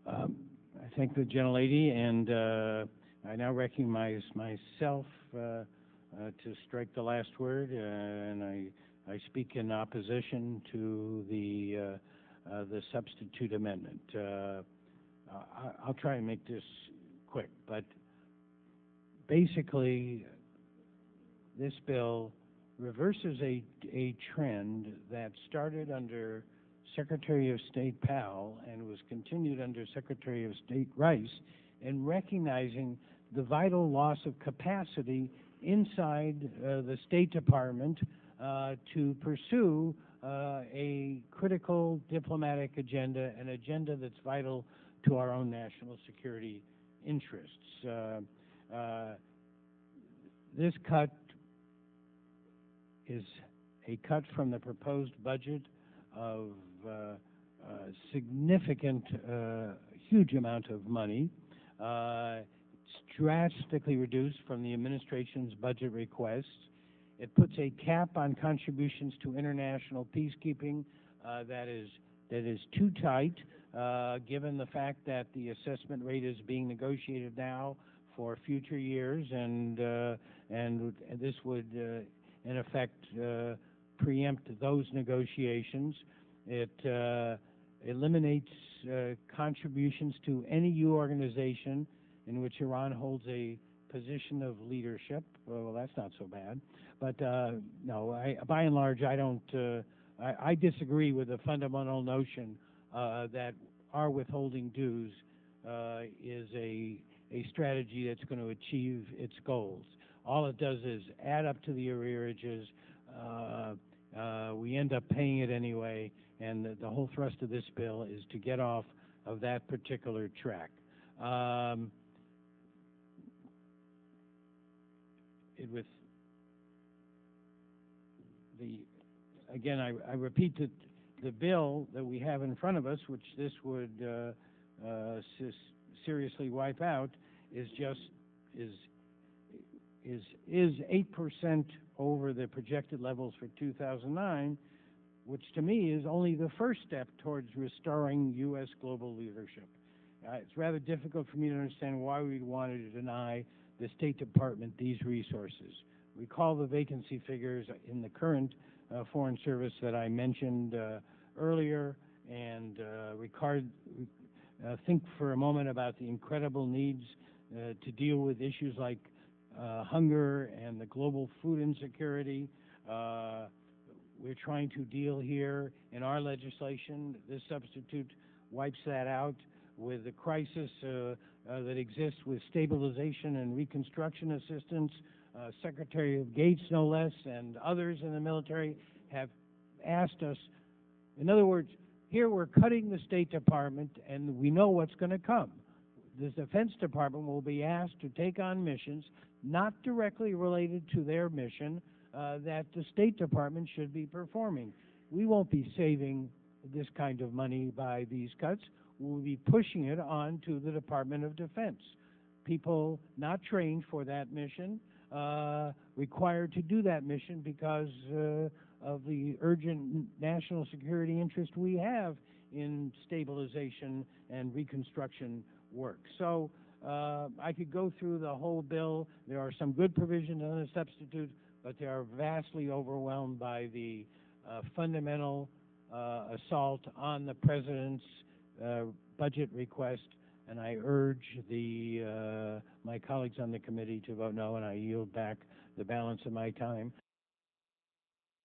I thank the gentlelady, and I now recognize myself to strike the last word, and I speak in opposition to the substitute amendment. I'll try and make this quick, but basically, this bill reverses a trend that started under Secretary of State Powell and was continued under Secretary of State Rice in recognizing the vital loss of capacity inside the State Department to pursue a critical diplomatic agenda, an agenda that's vital to our own national security interests. This cut is a cut from the proposed budget of significant, huge amount of money. It's drastically reduced from the administration's budget requests. It puts a cap on contributions to international peacekeeping that is too tight, given the fact that the assessment rate is being negotiated now for future years, and this would, in effect, preempt those negotiations. It eliminates contributions to any EU organization in which Iran holds a position of leadership. Well, that's not so bad. But no, by and large, I disagree with the fundamental notion that our withholding dues is a strategy that's going to achieve its goals. All it does is add up to the arrearages. We end up paying it anyway, and the whole thrust of this bill is to get off of that particular track. Again, I repeat that the bill that we have in front of us, which this would seriously wipe out, is 8% over the projected levels for 2009, which to me is only the first step towards restoring U.S. global leadership. It's rather difficult for me to understand why we wanted to deny the State Department these resources. Recall the vacancy figures in the current Foreign Service that I mentioned earlier, and think for a moment about the incredible needs to deal with issues like hunger and the global food insecurity. We're trying to deal here in our legislation. This substitute wipes that out with the crisis that exists with stabilization and reconstruction assistance. Secretary of Gates, no less, and others in the military have asked us. In other words, here we're cutting the State Department, and we know what's going to come. The Defense Department will be asked to take on missions not directly related to their mission that the State Department should be performing. We won't be saving this kind of money by these cuts. We'll be pushing it on to the Department of Defense. People not trained for that mission, required to do that mission because of the urgent national security interest we have in stabilization and reconstruction work. So I could go through the whole bill. There are some good provisions on the substitute, but they are vastly overwhelmed by the fundamental assault on the President's budget request, and I urge my colleagues on the committee to vote no, and I yield back the balance of my time.